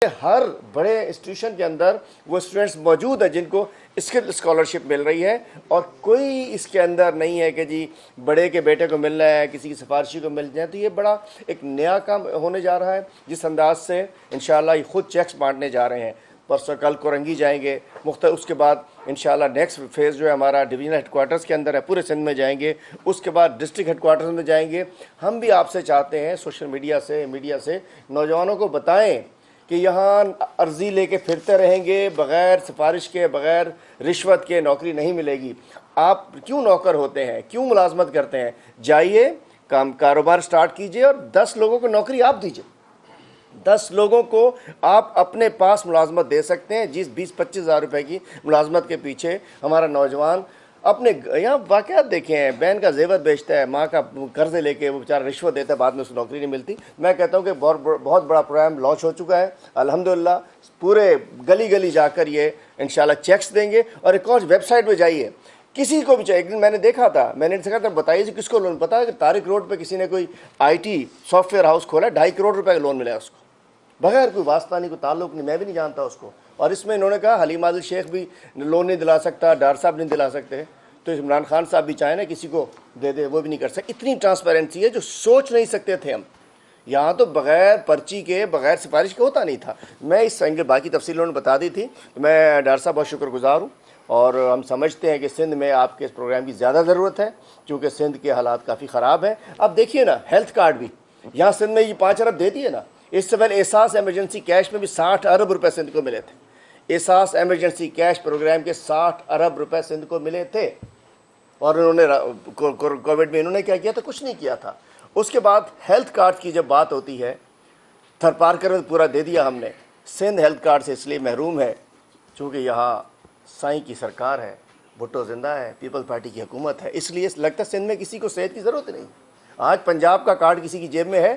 ہر بڑے انسٹیٹیوشن کے اندر وہ اسٹوڈنٹس موجود ہیں جن کو اسکل اسکالرشپ مل رہی ہے، اور کوئی اس کے اندر نہیں ہے کہ جی بڑے کے بیٹے کو مل رہا ہے، کسی کی سفارشی کو مل جائے. تو یہ بڑا ایک نیا کام ہونے جا رہا ہے جس انداز سے انشاءاللہ یہ خود چیکس بانٹنے جا رہے ہیں. پرسوں کل کورنگی جائیں گے مختلف، اس کے بعد انشاءاللہ نیکسٹ فیز جو ہے ہمارا ڈویژنل ہیڈ کوارٹرز کے اندر ہے، پورے سندھ میں جائیں گے. اس کے بعد ڈسٹرکٹ ہیڈ کوارٹرز میں جائیں گے. ہم بھی آپ سے چاہتے ہیں سوشل میڈیا سے نوجوانوں کو بتائیں کہ یہاں عرضی لے کے پھرتے رہیں گے، بغیر سفارش کے، بغیر رشوت کے نوکری نہیں ملے گی. آپ کیوں نوکر ہوتے ہیں، کیوں ملازمت کرتے ہیں؟ جائیے کاروبار سٹارٹ کیجئے اور 10 لوگوں کو نوکری آپ دیجئے. 10 لوگوں کو آپ اپنے پاس ملازمت دے سکتے ہیں. 20-25 ہزار روپے کی ملازمت کے پیچھے ہمارا نوجوان اپنے یہاں واقعات دیکھے ہیں. بہن کا زیور بیچتا ہے، ماں کا قرضے لے کے وہ بیچارہ رشوت دیتا ہے، بعد میں اس کو نوکری نہیں ملتی. میں کہتا ہوں کہ بہت بڑا پروگرام لانچ ہو چکا ہے الحمدللہ. پورے گلی گلی جا کر یہ انشاءاللہ چیکس دیں گے. اور ایک اور ویب سائٹ پہ جائیے، کسی کو بھی چاہیے. ایک دن میں نے دیکھا تھا، میں نے کہا تھا بتائیے جی کس کو لون. پتا ہے کہ طارق روڈ پہ کسی نے کوئی IT سافٹ ویئر ہاؤس کھولا، 2.5 کروڑ روپے کا لون ملا اس کو، بغیر کوئی واسطہ نہیں، کوئی تعلق نہیں، میں بھی نہیں جانتا اس کو. اور اس میں انہوں نے کہا حلیم عادل شیخ بھی لون نہیں دلا سکتا، ڈار صاحب نہیں دلا سکتے، تو عمران خان صاحب بھی چاہیں نا کسی کو دے دے، وہ بھی نہیں کر سکتے. اتنی ٹرانسپیرنسی ہے جو سوچ نہیں سکتے تھے ہم. یہاں تو بغیر پرچی کے، بغیر سفارش کے ہوتا نہیں تھا. میں اس اینگل باقی تفصیل انہوں نے بتا دی تھی. میں ڈار صاحب بہت شکر گزار ہوں، اور ہم سمجھتے ہیں کہ سندھ میں آپ کے اس پروگرام کی زیادہ ضرورت ہے کیونکہ سندھ کے حالات کافی خراب ہیں. اب دیکھیے نا ہیلتھ کارڈ بھی یہاں سندھ میں یہ 5 ارب دے دیے نا. اس سے پہلے احساس ایمرجنسی کیش میں بھی 60 ارب روپے سندھ کو ملے تھے. احساس ایمرجنسی کیش پروگرام کے 60 ارب روپے سندھ کو ملے تھے. اور انہوں نے کووڈ میں انہوں نے کیا کیا تھا؟ کچھ نہیں کیا تھا. اس کے بعد ہیلتھ کارڈ کی جب بات ہوتی ہے، تھر پارکر میں پورا دے دیا ہم نے. سندھ ہیلتھ کارڈ سے اس لیے محروم ہے چونکہ یہاں سائیں کی سرکار ہے، بھٹو زندہ ہے، پیپلز پارٹی کی حکومت ہے. اس لیے لگتا ہے سندھ میں کسی کو صحت کی ضرورت نہیں. آج پنجاب کا کارڈ کسی کی جیب میں ہے،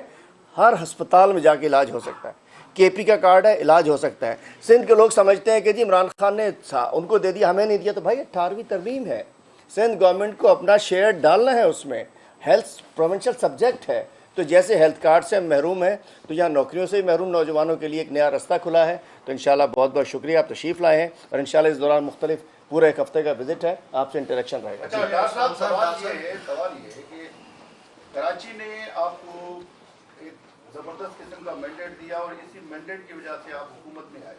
ہر ہسپتال میں جا کے علاج ہو سکتا ہے. KP کا کارڈ ہے، علاج ہو سکتا ہے. سندھ کے لوگ سمجھتے ہیں کہ جی عمران خان نے ان کو دے دیا، ہمیں نہیں دیا. تو بھائی 18ویں ترمیم ہے، سندھ گورنمنٹ کو اپنا شیئر ڈالنا ہے اس میں. ہیلتھ پروونشل سبجیکٹ ہے. تو جیسے ہیلتھ کارڈ سے ہم محروم ہیں تو یہاں نوکریوں سے بھی محروم نوجوانوں کے لیے ایک نیا رستہ کھلا ہے. تو انشاءاللہ بہت بہت شکریہ، آپ تشریف لائے ہیں، اور انشاءاللہ اس دوران مختلف پورے ایک ہفتے کا وزٹ ہے، آپ سے انٹریکشن رہے گا. سوال یہ ہے کہ کراچی نے آپ کو ایک زبردست قسم کا مینڈیٹ دیا اور اسی مینڈیٹ کی وجہ سے آپ حکومت میں آئے.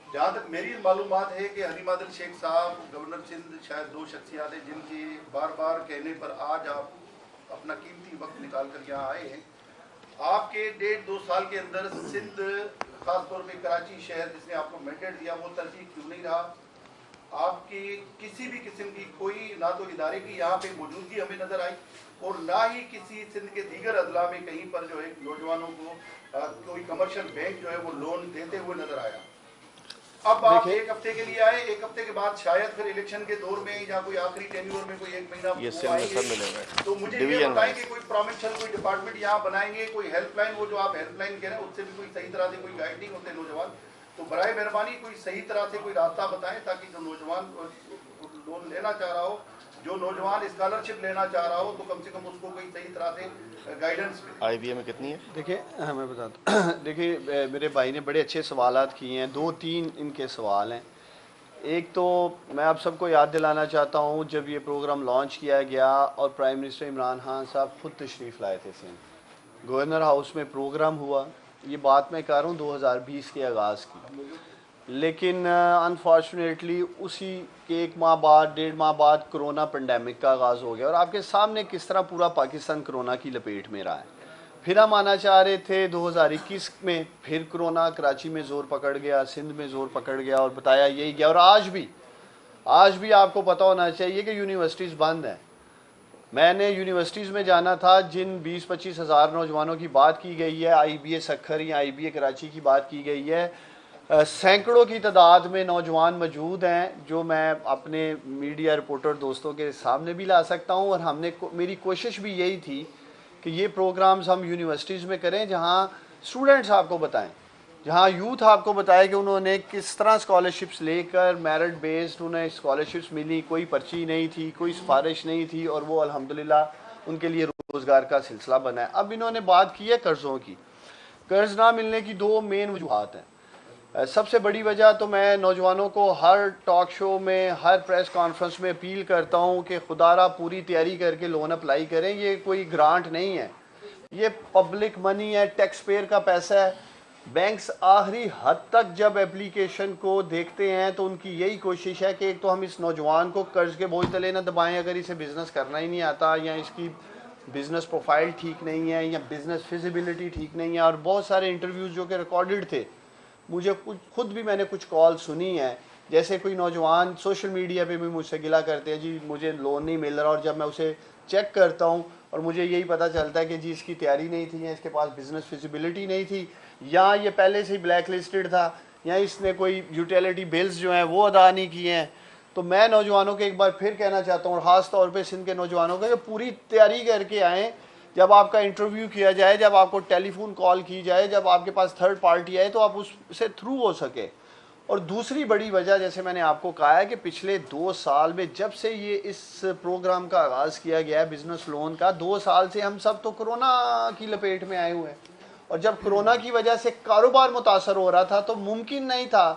جہاں تک میری معلومات ہے کہ حلیم عادل شیخ صاحب گورنر سندھ شاید 2 شخصیات ہیں جن کے بار بار کہنے پر آج آپ اپنا قیمتی وقت نکال کر یہاں آئے ہیں. آپ کے 1.5-2 سال کے اندر سندھ، خاص طور پہ کراچی شہر جس نے آپ کو مینڈیٹ دیا، وہ ترجیح کیوں نہیں رہا؟ آپ کی کسی بھی قسم کی کوئی نہ تو ادارے کی یہاں پہ موجودگی ہمیں نظر آئی، اور نہ ہی کسی سندھ کے دیگر اضلاع میں کہیں پر جو ہے نوجوانوں کو کوئی کمرشل بینک جو ہے وہ لون دیتے ہوئے نظر آیا. اب آپ 1 ہفتے کے لیے آئے، 1 ہفتے کے بعد شاید پھر الیکشن کے دور میں یا کوئی آخری ٹینیور میں کوئی 1 مہینہ آئیں گے. تو مجھے یہ بتائیں کہ کوئی پروونشل کوئی ڈپارٹمنٹ یہاں بنائیں گے، کوئی ہیلپ لائن، وہ جو آپ ہیلپ لائن کہہ رہے ہیں اس سے بھی کوئی صحیح طرح سے کوئی گائیڈ نہیں ہوتے نوجوان. تو برائے مہربانی کوئی صحیح طرح سے کوئی راستہ بتائیں تاکہ جو نوجوان لون لینا چاہ رہا ہو، جو نوجوان اسکالرشپ لینا چاہ رہا ہو، تو کم سے کم اس کو کوئی صحیح طرح سے گائیڈنس ملے. IBA میں کتنی ہے؟ دیکھیں میں بتاتا ہوں. دیکھیے میرے بھائی نے بڑے اچھے سوالات کیے ہیں. 2-3 ان کے سوال ہیں. ایک تو میں آپ سب کو یاد دلانا چاہتا ہوں، جب یہ پروگرام لانچ کیا گیا اور پرائم منسٹر عمران خان صاحب خود تشریف لائے تھے سندھ، گورنر ہاؤس میں پروگرام ہوا. یہ بات میں کہہ رہا ہوں 2020 کے آغاز کی. لیکن انفارچونیٹلی اسی کے 1 ماہ بعد 1.5 ماہ بعد کرونا پینڈیمک کا آغاز ہو گیا، اور آپ کے سامنے کس طرح پورا پاکستان کرونا کی لپیٹ میں رہا ہے. پھر ہم آنا چاہ رہے تھے 2021 میں، پھر کرونا کراچی میں زور پکڑ گیا، سندھ میں زور پکڑ گیا، اور بتایا یہی گیا. اور آج بھی آپ کو پتہ ہونا چاہیے کہ یونیورسٹیز بند ہیں. میں نے یونیورسٹیز میں جانا تھا جن 20-25 ہزار نوجوانوں کی بات کی گئی ہے، IBA سکھر یا IBA کراچی کی بات کی گئی ہے، سینکڑوں کی تعداد میں نوجوان موجود ہیں جو میں اپنے میڈیا رپورٹر دوستوں کے سامنے بھی لا سکتا ہوں. اور میری کوشش بھی یہی تھی کہ یہ پروگرامز ہم یونیورسٹیز میں کریں جہاں اسٹوڈنٹس آپ کو بتائیں، جہاں یوتھ آپ کو بتائے کہ انہوں نے کس طرح اسکالرشپس لے کر میرٹ بیسڈ انہیں اسکالرشپس ملی، کوئی پرچی نہیں تھی، کوئی سفارش نہیں تھی، اور وہ الحمدللہ ان کے لیے روزگار کا سلسلہ بنا ہے. اب انہوں نے بات کی ہے قرضوں کی. قرض نہ ملنے کی دو مین وجوہات ہیں. سب سے بڑی وجہ تو میں نوجوانوں کو ہر ٹاک شو میں ہر پریس کانفرنس میں اپیل کرتا ہوں کہ خدا را پوری تیاری کر کے لون اپلائی کریں. یہ کوئی گرانٹ نہیں ہے, یہ پبلک منی ہے, ٹیکس پیئر کا پیسہ ہے. بینکس آخری حد تک جب اپلیکیشن کو دیکھتے ہیں تو ان کی یہی کوشش ہے کہ ایک تو ہم اس نوجوان کو قرض کے بوجھ تلے نہ دبائیں اگر اسے بزنس کرنا ہی نہیں آتا, یا اس کی بزنس پروفائل ٹھیک نہیں ہے, یا بزنس فیزیبلٹی ٹھیک نہیں ہے. اور بہت سارے انٹرویوز جو کہ ریکارڈڈ تھے, مجھے خود بھی میں نے کچھ کال سنی ہے, جیسے کوئی نوجوان سوشل میڈیا پہ بھی مجھ سے گلا کرتے ہیں جی مجھے لون نہیں مل رہا, اور جب میں اسے چیک کرتا ہوں اور مجھے یہی پتہ چلتا ہے کہ جی اس کی تیاری نہیں تھی, یا اس کے پاس بزنس فیزیبلٹی نہیں تھی, یا یہ پہلے سے ہی بلیک لسٹڈ تھا, یا اس نے کوئی یوٹیلیٹی بلز جو ہیں وہ ادا نہیں کیے ہیں. تو میں نوجوانوں کو ایک بار پھر کہنا چاہتا ہوں, اور خاص طور پہ سندھ کے نوجوانوں کو, کہ پوری تیاری کر کے آئیں. جب آپ کا انٹرویو کیا جائے, جب آپ کو ٹیلی فون کال کی جائے, جب آپ کے پاس تھرڈ پارٹی آئے تو آپ اس سے تھرو ہو سکے. اور دوسری بڑی وجہ جیسے میں نے آپ کو کہا ہے کہ پچھلے 2 سال میں جب سے یہ اس پروگرام کا آغاز کیا گیا ہے بزنس لون کا, 2 سال سے ہم سب تو کرونا کی لپیٹ میں آئے ہوئے ہیں. اور جب کرونا کی وجہ سے کاروبار متاثر ہو رہا تھا تو ممکن نہیں تھا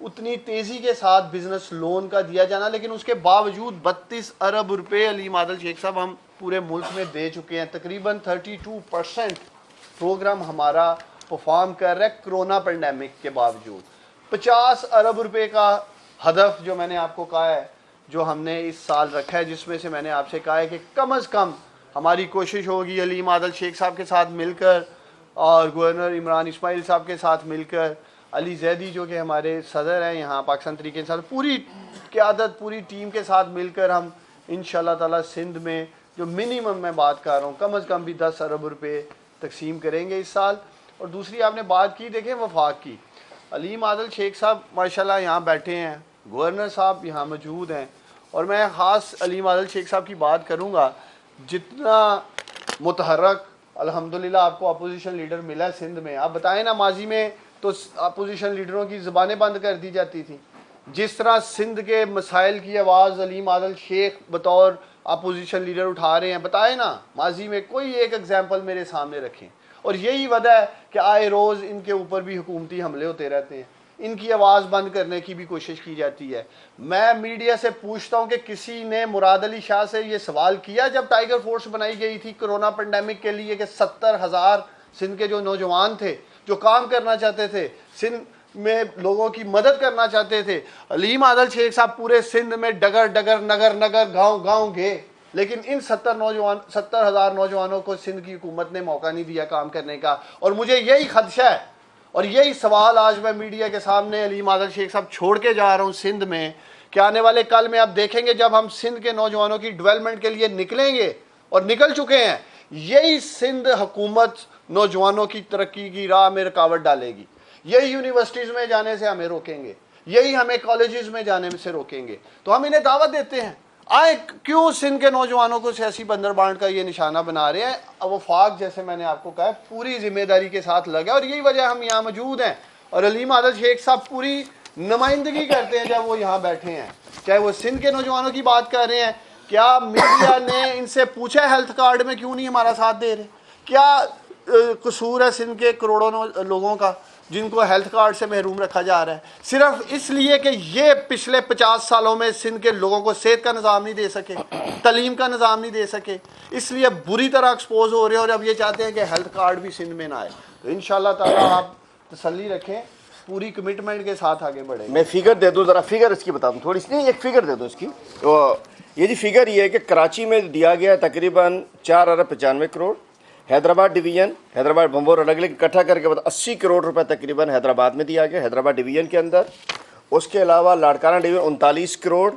اتنی تیزی کے ساتھ بزنس لون کا دیا جانا, لیکن اس کے باوجود 32 ارب روپے علیم عادل شیخ صاحب ہم پورے ملک میں دے چکے ہیں. تقریباً 32% پروگرام ہمارا پرفارم کر رہا ہے کرونا پینڈیمک کے باوجود. 50 ارب روپے کا ہدف جو میں نے آپ کو کہا ہے جو ہم نے اس سال رکھا ہے, جس میں سے میں نے آپ سے کہا ہے کہ کم از کم ہماری کوشش ہوگی علیم عادل شیخ صاحب کے ساتھ مل کر اور گورنر عمران اسماعیل صاحب کے ساتھ مل کر, علی زیدی جو کہ ہمارے صدر ہیں یہاں پاکستان تحریک انصاف, پوری قیادت پوری ٹیم کے ساتھ مل کر ہم انشاءاللہ تعالی سندھ میں جو منیمم میں بات کر رہا ہوں کم از کم بھی 10 ارب روپے تقسیم کریں گے اس سال. اور دوسری آپ نے بات کی دیکھیں وفاق کی, علیم عادل شیخ صاحب ماشاءاللہ یہاں بیٹھے ہیں, گورنر صاحب یہاں موجود ہیں, اور میں خاص علیم عادل شیخ صاحب کی بات کروں گا. جتنا متحرک الحمدللہ آپ کو اپوزیشن لیڈر ملا ہے سندھ میں, آپ بتائیں نا ماضی میں تو اپوزیشن لیڈروں کی زبانیں بند کر دی جاتی تھیں. جس طرح سندھ کے مسائل کی آواز علیم عادل شیخ بطور اپوزیشن لیڈر اٹھا رہے ہیں, بتائیں نا ماضی میں کوئی ایک ایگزامپل میرے سامنے رکھیں. اور یہی وجہ ہے کہ آئے روز ان کے اوپر بھی حکومتی حملے ہوتے رہتے ہیں, ان کی آواز بند کرنے کی بھی کوشش کی جاتی ہے. میں میڈیا سے پوچھتا ہوں کہ کسی نے مراد علی شاہ سے یہ سوال کیا جب ٹائیگر فورس بنائی گئی تھی کرونا پینڈیمک کے لیے کہ 70,000 سندھ کے جو نوجوان تھے جو کام کرنا چاہتے تھے, سندھ میں لوگوں کی مدد کرنا چاہتے تھے, علیم عادل شیخ صاحب پورے سندھ میں ڈگر ڈگر نگر نگر گاؤں گاؤں گئے, لیکن ان 70,000 نوجوانوں کو سندھ کی حکومت نے موقع نہیں دیا کام کرنے کا. اور مجھے یہی خدشہ ہے اور یہی سوال آج میں میڈیا کے سامنے علیم عادل شیخ صاحب چھوڑ کے جا رہا ہوں سندھ میں, کہ آنے والے کل میں آپ دیکھیں گے جب ہم سندھ کے نوجوانوں کی ڈیولپمنٹ کے لیے نکلیں گے اور نکل چکے ہیں, یہی سندھ حکومت نوجوانوں کی ترقی کی راہ میں رکاوٹ ڈالے گی. یہی یونیورسٹیز میں جانے سے ہمیں روکیں گے, یہی ہمیں کالجز میں جانے سے روکیں گے. تو ہم انہیں دعوت دیتے ہیں, آئے کیوں سندھ کے نوجوانوں کو سیاسی بندر بانٹ کا یہ نشانہ بنا رہے ہیں. وفاق جیسے میں نے آپ کو کہا پوری ذمہ داری کے ساتھ لگا, اور یہی وجہ ہم یہاں موجود ہیں. اور علیم عادل شیخ صاحب پوری نمائندگی کرتے ہیں جب وہ یہاں بیٹھے ہیں, چاہے وہ سندھ کے نوجوانوں کی بات کر رہے ہیں. کیا میڈیا نے ان سے پوچھا ہیلتھ کارڈ میں کیوں نہیں ہمارا ساتھ دے رہے؟ کیا قصور ہے سندھ کے کروڑوں لوگوں کا جن کو ہیلتھ کارڈ سے محروم رکھا جا رہا ہے صرف اس لیے کہ یہ پچھلے 50 سالوں میں سندھ کے لوگوں کو صحت کا نظام نہیں دے سکے, تعلیم کا نظام نہیں دے سکے, اس لیے بری طرح ایکسپوز ہو رہے ہیں, اور اب یہ چاہتے ہیں کہ ہیلتھ کارڈ بھی سندھ میں نہ آئے. تو انشاءاللہ تعالی آپ تسلی رکھیں, پوری کمٹمنٹ کے ساتھ آگے بڑھیں. میں فگر دے دوں, ذرا فگر اس کی بتا دوں تھوڑی سی, نہیں ایک فگر دے دوں اس کی. یہ جی فگر یہ ہے کہ کراچی میں دیا گیا تقریباً 4 ارب 95 کروڑ, حیدرآباد ڈویژن حیدرآباد بمبور الگ الگ اکٹھا کر کے 80 کروڑ روپے تقریباً حیدرآباد میں دیا گیا حیدرآباد ڈویژن کے اندر. اس کے علاوہ لاڑکانہ ڈویژن 39 کروڑ,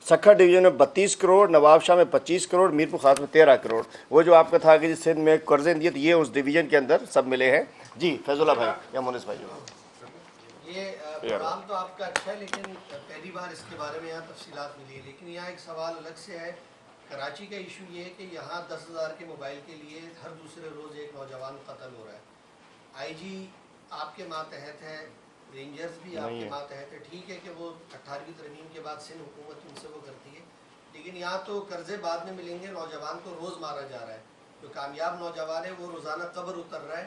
سکھا ڈویژن میں 32 کروڑ, نواب شاہ میں 25 کروڑ, میرپور خاص میں 13 کروڑ. وہ جو آپ کا تھا کہ سندھ میں قرضے دیے تو یہ اس ڈویژن کے اندر سب ملے ہیں. جی فیض اللہ بھائی یا مونس بھائی. یہ پروگرام تو آپ کا اچھا ہے, لیکن پہلی بار اس کے بارے میں یہاں تفصیلات ملی ہے. لیکن یہاں ایک سوال الگ سے ہے. کراچی کا ایشو یہ ہے کہ یہاں 10,000 کے موبائل کے لیے ہر دوسرے روز ایک نوجوان قتل ہو رہا ہے. آئی جی آپ کے ماتحت ہے, رینجرز بھی آپ کے ماتحت ہے. ٹھیک ہے کہ وہ 18ویں ترمیم کے بعد سندھ حکومت ان سے وہ کرتی ہے, لیکن یہاں تو قرضے بعد میں ملیں گے, نوجوان کو روز مارا جا رہا ہے. جو کامیاب نوجوان ہے وہ روزانہ قبر اتر رہا ہے,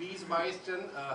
20-22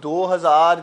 2000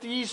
30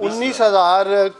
19,000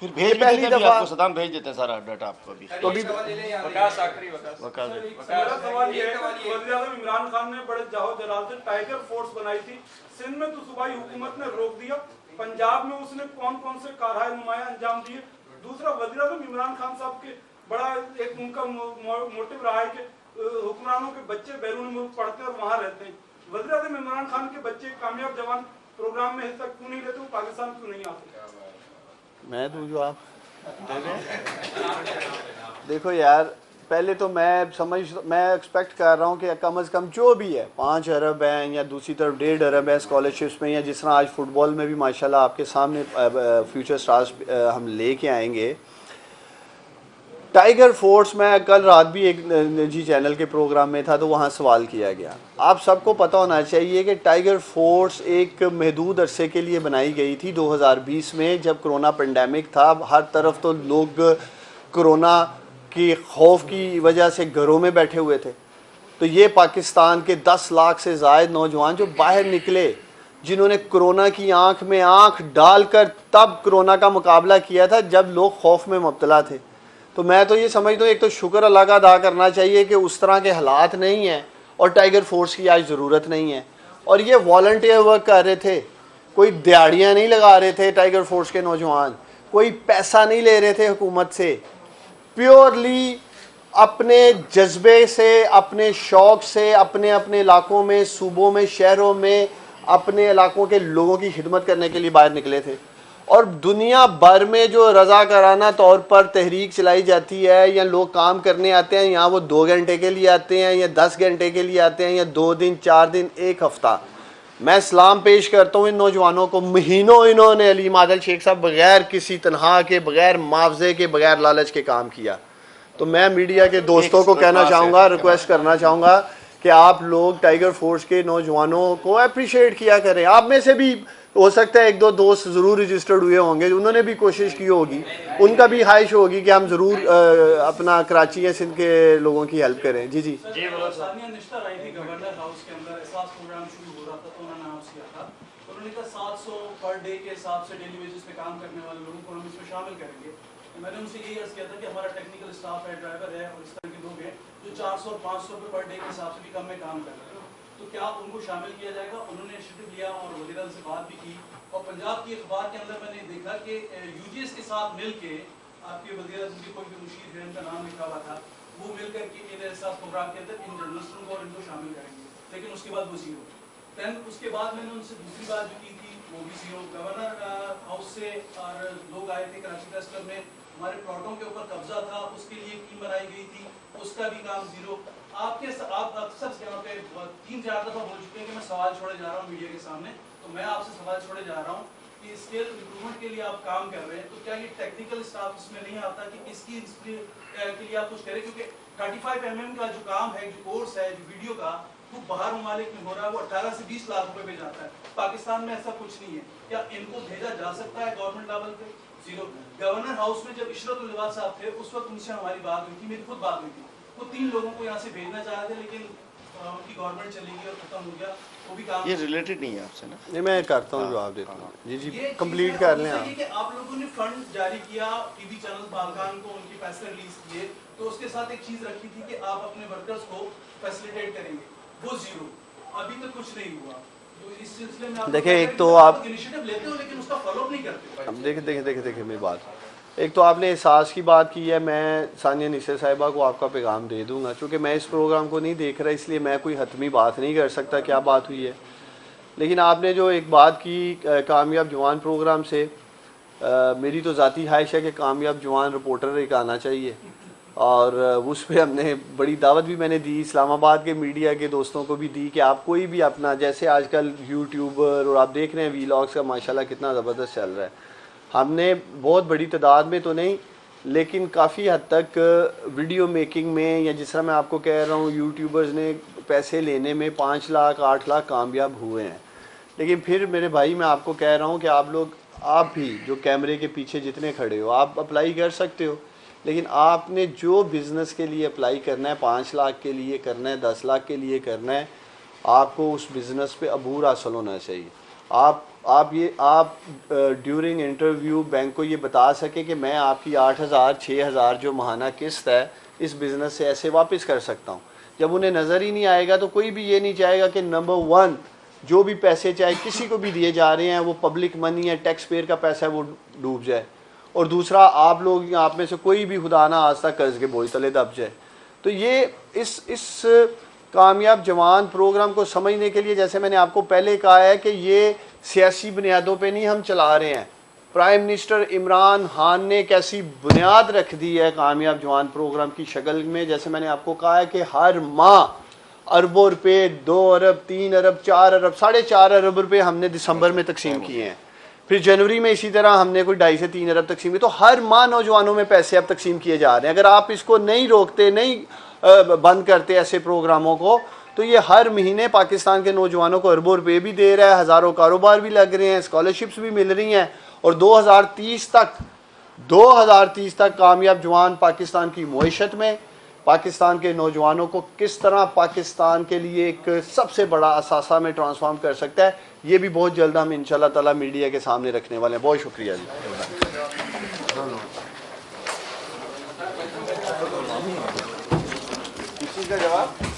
پھر بھیج بھی پہلی دیتے ہیں دفعہ- آپ کو، صدام بھیج دیتے ہیں سارا ڈاٹا آپ کو بھی. تو ابھی وکاس میرا سوال یہ ہے کہ وزیر اعظم عمران خان نے بڑے جاہو جلال سے ٹائیگر فورس بنائی تھی، سندھ میں تو صوبائی حکومت نے روک دیا، پنجاب میں اس نے کون کون سے کارہائے نمایاں انجام دیے؟ دوسرا، وزیر اعظم عمران خان صاحب کے بڑا ایک ان کا موٹو رہا ہے کہ حکمرانوں کے بچے بیرون ملک پڑھتے اور وہاں رہتے ہیں. وزیر اعظم عمران خان کے بچے کامیاب جوان پروگرام میں حصہ کیوں نہیں لیتے، وہ پاکستان کیوں نہیں آتے؟ میں دوں جو آپ دیکھو یار، پہلے تو میں ایکسپیکٹ کر رہا ہوں کہ کم از کم جو بھی ہے 5 ارب ہیں یا دوسری طرف 1.5 ارب ہے اسکالرشپس میں، یا جس طرح آج فٹ بال میں بھی ماشاءاللہ آپ کے سامنے فیوچر سٹارز ہم لے کے آئیں گے. ٹائیگر فورس، میں کل رات بھی ایک نجی چینل کے پروگرام میں تھا تو وہاں سوال کیا گیا. آپ سب کو پتہ ہونا چاہیے کہ ٹائیگر فورس ایک محدود عرصے کے لیے بنائی گئی تھی 2020 میں، جب کرونا پینڈیمک تھا. ہر طرف تو لوگ کرونا کی خوف کی وجہ سے گھروں میں بیٹھے ہوئے تھے. تو یہ پاکستان کے 10 لاکھ سے زائد نوجوان جو باہر نکلے، جنہوں نے کرونا کی آنکھ میں آنکھ ڈال کر تب کرونا کا مقابلہ کیا تھا جب لوگ خوف میں مبتلا تھے. تو میں تو یہ سمجھتا ہوں ایک تو شکر اللہ کا ادا کرنا چاہیے کہ اس طرح کے حالات نہیں ہیں اور ٹائیگر فورس کی آج ضرورت نہیں ہے. اور یہ والنٹیئر ورک کر رہے تھے، کوئی دیہڑیاں نہیں لگا رہے تھے. ٹائیگر فورس کے نوجوان کوئی پیسہ نہیں لے رہے تھے حکومت سے، پیورلی اپنے جذبے سے، اپنے شوق سے، اپنے علاقوں میں، صوبوں میں، شہروں میں اپنے علاقوں کے لوگوں کی خدمت کرنے کے لیے باہر نکلے تھے. اور دنیا بھر میں جو رضاکارانہ طور پر تحریک چلائی جاتی ہے یا لوگ کام کرنے آتے ہیں، یہاں وہ 2 گھنٹے کے لیے آتے ہیں یا 10 گھنٹے کے لیے آتے ہیں یا 2 دن 4 دن 1 ہفتہ. میں سلام پیش کرتا ہوں ان نوجوانوں کو. مہینوں انہوں نے علیم عادل شیخ صاحب بغیر کسی تنخواہ کے، بغیر معاوضے کے، بغیر لالچ کے کام کیا. تو میں میڈیا کے دوستوں کو کہنا چاہوں گا، ریکویسٹ کرنا چاہوں گا کہ آپ لوگ ٹائیگر فورس کے نوجوانوں کو اپریشیٹ کیا کریں. آپ میں سے بھی ہو سکتا ہے 1-2 دوست ضرور رجسٹرڈ ہوئے ہوں گے، انہوں نے بھی کوشش کی ہوگی، ان کا بھی خواہش ہوگی کہ ہم ضرور اپنا کراچی یا سندھ کے لوگوں کی ہیلپ کریں. جی ثانیہ نشتر آئی تھی گورنر ہاؤس کے اندر، احساس پروگرام شروع ہو رہا تھا تو انہوں نے اناؤنس کیا تھا، انہوں نے کہا 700 پر ڈے کے حساب سے ڈیلی ویجز پہ کام کرنے والے لوگوں کو ہم اس میں شامل کریں گے. میں نے ان سے یہی عرض کیا تھا کہ ہمارا ٹیکنیکل اسٹاف ہے، ڈرائیور ہے اور اس طرح کے لوگ ہیں جو 400 اور 500 روپے پر ڈے کے حساب سے بھی کم میں کام کر رہے ہیں، تو کیا ان کو شامل کیا جائے گا؟ انہوں نے انیشیٹو لیا اور وزیر اعظم سے بات بھی کی. اور پنجاب کی اخبار کے اندر میں نے دیکھا کہ یو جی ایس کے ساتھ مل کے آپ کے وزیر اعظم کے کوئی بھی مشیر ہے، ان کا نام لکھا ہوا تھا، وہ مل کر کے ان احساس پروگرام کے اندر ان جرنلسٹوں کو اور ان کو شامل کریں گے. لیکن اس کے بعد وہ زیرو. دین اس کے بعد میں نے ان سے دوسری بات جو کی تھی وہ بھی زیرو. گورنر ہاؤس سے اور لوگ آئے تھے کراچی پریس کلب میں، ہمارے پلاٹوں کے اوپر قبضہ تھا، اس کے لیے ٹیم بنائی گئی تھی، اس کا بھی کام زیرو. آپ اکثر یہاں پہ 3-4 دفعہ بول چکے ہیں کہ میں سوال چھوڑے جا رہا ہوں میڈیا کے سامنے، تو میں آپ سے سوال چھوڑے جا رہا ہوں کہ اسکیل امپرومنٹ کے لیے آپ کام کر رہے ہیں، تو کیا یہ ٹیکنیکل اسٹاف اس میں نہیں آتا کہ اس کی کے لیے آپ کچھ کریں؟ کیونکہ 35 mm کا جو کام ہے، جو کورس ہے، جو ویڈیو کا، وہ باہر ممالک میں ہو رہا ہے، وہ 18 سے 20 لاکھ روپے پہ جاتا ہے. پاکستان میں ایسا کچھ نہیں ہے. کیا ان کو بھیجا جا سکتا ہے گورنمنٹ لیول پہ؟ زیرو. گورنر ہاؤس میں جب عشرت الواد صاحب تھے اس وقت ان سے ہماری بات ہوئی تھی، میری خود بات ہوئی تھی. وہ 3 لوگوں کو یہاں سے بھیجنا چاہ رہے تھے لیکن ان کی گورنمنٹ چلی گئی اور ختم ہو گیا. وہ بھی کام یہ ریلیٹڈ نہیں ہے آپ سے نا؟ نہیں، میں کرتا ہوں جواب دیتا ہوں. جی کمپلیٹ کر لیں آپ. آپ لوگوں نے فنڈ جاری کیا ٹی وی چینل بالکان کو، ان کی پیسے ریلیز کیے، تو اس کے ساتھ ایک چیز رکھی تھی کہ آپ اپنے ورکرز کو فیسیلیٹیٹ کریں گے، وہ زیرو. ابھی تک کچھ نہیں ہوا. اس سلسلے میں دیکھیں، ایک تو آپ انیشیٹو لیتے ہو لیکن اس کا فالو اپ نہیں کرتے. اب دیکھیں میری بات. ایک تو آپ نے احساس کی بات کی ہے، میں ثانیہ نشتر صاحبہ کو آپ کا پیغام دے دوں گا. چونکہ میں اس پروگرام کو نہیں دیکھ رہا، اس لیے میں کوئی حتمی بات نہیں کر سکتا کیا بات ہوئی ہے. لیکن آپ نے جو ایک بات کی کامیاب جوان پروگرام سے، میری تو ذاتی خواہش ہے کہ کامیاب جوان رپورٹر ایک آنا چاہیے، اور اس پہ ہم نے بڑی دعوت بھی میں نے دی، اسلام آباد کے میڈیا کے دوستوں کو بھی دی کہ آپ کوئی بھی اپنا، جیسے آج کل یوٹیوبر اور آپ دیکھ رہے ہیں وی لاگس کا ماشاءاللہ کتنا زبردست چل رہا ہے. ہم نے بہت بڑی تعداد میں تو نہیں لیکن کافی حد تک ویڈیو میکنگ میں، یا جس طرح میں آپ کو کہہ رہا ہوں یوٹیوبرز نے پیسے لینے میں 5 لاکھ 8 لاکھ کامیاب ہوئے ہیں. لیکن پھر میرے بھائی میں آپ کو کہہ رہا ہوں کہ آپ بھی جو کیمرے کے پیچھے جتنے کھڑے ہو، آپ اپلائی کر سکتے ہو، لیکن آپ نے جو بزنس کے لیے اپلائی کرنا ہے، 5 لاکھ کے لیے کرنا ہے، 10 لاکھ کے لیے کرنا ہے، آپ کو اس بزنس پہ عبور حاصل ہونا چاہیے. آپ آپ ڈیورنگ انٹرویو بینک کو یہ بتا سکیں کہ میں آپ کی 8,000 6,000 جو ماہانہ قسط ہے اس بزنس سے ایسے واپس کر سکتا ہوں. جب انہیں نظر ہی نہیں آئے گا تو کوئی بھی یہ نہیں چاہے گا کہ نمبر 1 جو بھی پیسے چاہے کسی کو بھی دیے جا رہے ہیں وہ پبلک منی ہے, ٹیکس پیئر کا پیسہ ہے, وہ ڈوب جائے. اور دوسرا آپ میں سے کوئی بھی خدا نہ آج تک قرض کے بوجھ تلے دب جائے. تو یہ اس کامیاب جوان پروگرام کو سمجھنے کے لیے جیسے میں نے آپ کو پہلے کہا ہے کہ یہ سیاسی بنیادوں پہ نہیں ہم چلا رہے ہیں. پرائم منسٹر عمران خان نے ایک ایسی بنیاد رکھ دی ہے کامیاب جوان پروگرام کی شکل میں, جیسے میں نے آپ کو کہا ہے کہ ہر ماہ اربوں روپے 2 ارب 3 ارب 4 ارب 4.5 ارب روپے ہم نے دسمبر میں تقسیم کیے ہیں. پھر جنوری میں اسی طرح ہم نے کوئی 2.5 سے 3 ارب تقسیم کی. تو ہر ماہ نوجوانوں میں پیسے اب تقسیم کیے جا رہے ہیں. اگر آپ اس کو نہیں روکتے, نہیں بند کرتے ایسے پروگراموں کو, تو یہ ہر مہینے پاکستان کے نوجوانوں کو اربوں روپے بھی دے رہا ہے, ہزاروں کاروبار بھی لگ رہے ہیں, اسکالرشپس بھی مل رہی ہیں. اور 2030 تک کامیاب جوان پاکستان کی معیشت میں پاکستان کے نوجوانوں کو کس طرح پاکستان کے لیے ایک سب سے بڑا اثاثہ میں ٹرانسفارم کر سکتا ہے, یہ بھی بہت جلد ہم انشاءاللہ تعالی میڈیا کے سامنے رکھنے والے ہیں. بہت شکریہ جی. کا جواب